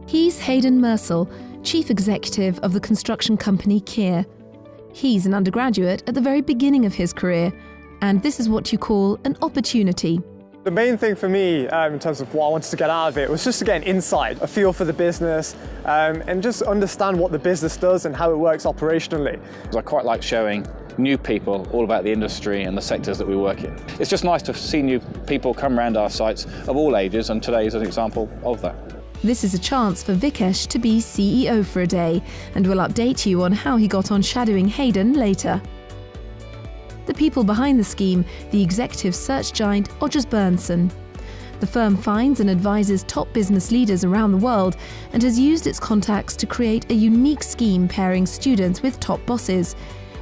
He's Hayden Mersel, Chief Executive of the construction company Kier. He's an undergraduate at the very beginning of his career, and this is what you call an opportunity. The main thing for me in terms of what I wanted to get out of it was just to get an insight, a feel for the business, and just understand what the business does and how it works operationally. I quite like showing new people all about the industry and the sectors that we work in. It's just nice to see new people come around our sites of all ages, and today is an example of that. This is a chance for Vikesh to be CEO for a day, and we'll update you on how he got on shadowing Hayden later. The people behind the scheme, the executive search giant Odgers Berndtson. The firm finds and advises top business leaders around the world and has used its contacts to create a unique scheme pairing students with top bosses.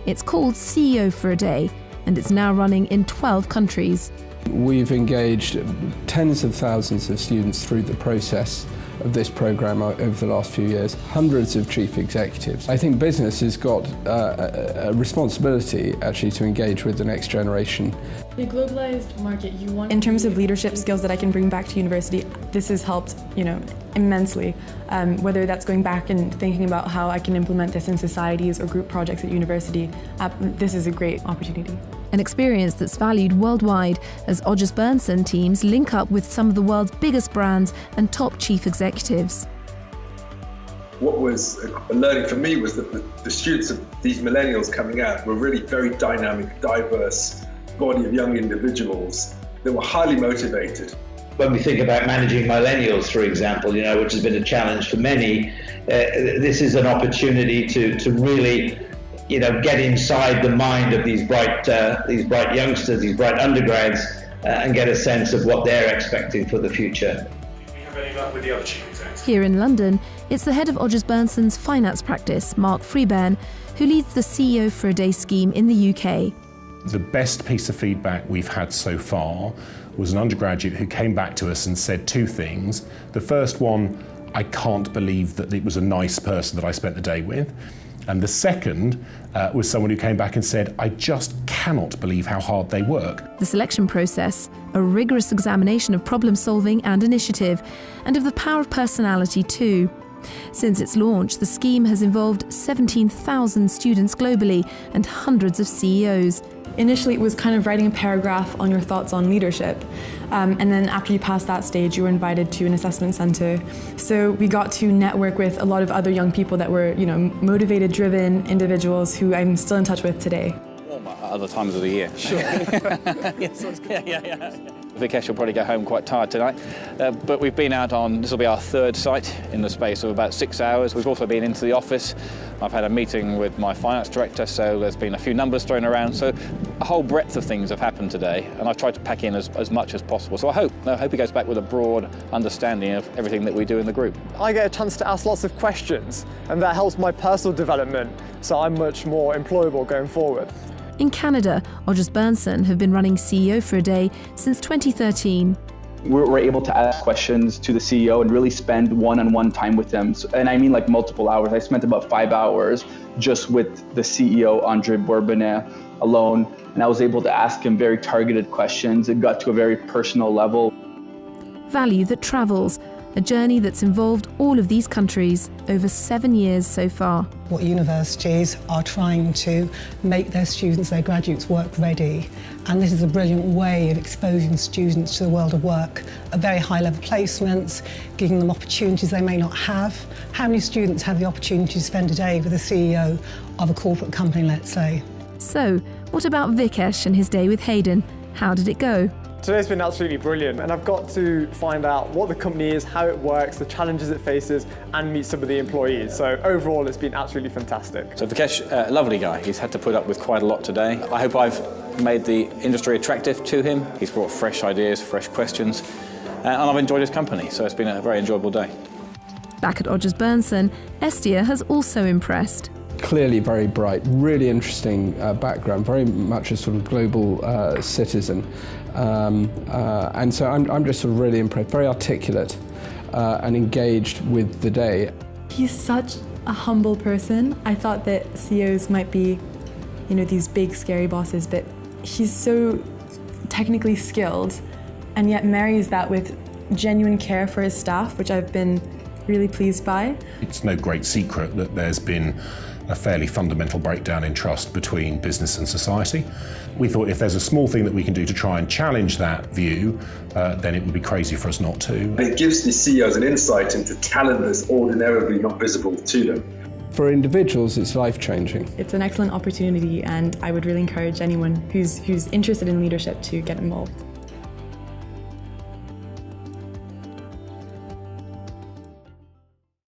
It's called CEO for a Day, and it's now running in 12 countries. We've engaged tens of thousands of students through the process of this programme over the last few years, hundreds of chief executives. I think business has got a responsibility actually to engage with the next generation. The globalized market, in terms of leadership skills that I can bring back to university, this has helped, immensely. Whether that's going back and thinking about how I can implement this in societies or group projects at university, this is a great opportunity. An experience that's valued worldwide as Odgers Berndtson teams link up with some of the world's biggest brands and top chief executives. What was a learning for me was that the students of these millennials coming out were really very dynamic, diverse body of young individuals that were highly motivated. When we think about managing millennials, for example, which has been a challenge for many, this is an opportunity to really get inside the mind of these bright youngsters, these bright undergrads, and get a sense of what they're expecting for the future. Do you have any luck with the other chief execs? Here in London, it's the head of Odgers Berndtson's finance practice, Mark Freeburn, who leads the CEO for a Day scheme in the UK. The best piece of feedback we've had so far was an undergraduate who came back to us and said two things. The first one, I can't believe that it was a nice person that I spent the day with. And the second was someone who came back and said, I just cannot believe how hard they work. The selection process, a rigorous examination of problem solving and initiative, and of the power of personality too. Since its launch, the scheme has involved 17,000 students globally and hundreds of CEOs. Initially, it was kind of writing a paragraph on your thoughts on leadership. And then after you passed that stage, you were invited to an assessment center. So we got to network with a lot of other young people that were, motivated, driven individuals who I'm still in touch with today. Other times of the year. Sure. Yes. Yeah. Vikesh will probably go home quite tired tonight, but we've been out on, this will be our third site in the space of about 6 hours. We've also been into the office. I've had a meeting with my finance director, so there's been a few numbers thrown around. So a whole breadth of things have happened today, and I've tried to pack in as much as possible. So I hope he goes back with a broad understanding of everything that we do in the group. I get a chance to ask lots of questions, and that helps my personal development, so I'm much more employable going forward. In Canada, Odgers Berndtson have been running CEO for a Day since 2013. We're able to ask questions to the CEO and really spend one-on-one time with them. And I mean like multiple hours. I spent about 5 hours just with the CEO, Odgers Berndtson, alone. And I was able to ask him very targeted questions. It got to a very personal level. Value that travels, a journey that's involved all of these countries over 7 years so far. What universities are trying to make their students, their graduates, work ready. And this is a brilliant way of exposing students to the world of work at very high level placements, giving them opportunities they may not have. How many students have the opportunity to spend a day with a CEO of a corporate company, let's say? So, what about Vikesh and his day with Hayden? How did it go? Today's been absolutely brilliant, and I've got to find out what the company is, how it works, the challenges it faces, and meet some of the employees. So overall, it's been absolutely fantastic. So Vikesh, lovely guy. He's had to put up with quite a lot today. I hope I've made the industry attractive to him. He's brought fresh ideas, fresh questions, and I've enjoyed his company. So it's been a very enjoyable day. Back at Odgers Berndtson, Estia has also impressed. Clearly very bright, really interesting background, very much a sort of global citizen. And so I'm just sort of really impressed, very articulate and engaged with the day. He's such a humble person. I thought that CEOs might be, these big scary bosses, but he's so technically skilled and yet marries that with genuine care for his staff, which I've been really pleased by. It's no great secret that there's been a fairly fundamental breakdown in trust between business and society. We thought if there's a small thing that we can do to try and challenge that view, then it would be crazy for us not to. It gives the CEOs an insight into talent that's ordinarily not visible to them. For individuals, it's life-changing. It's an excellent opportunity, and I would really encourage anyone who's interested in leadership to get involved.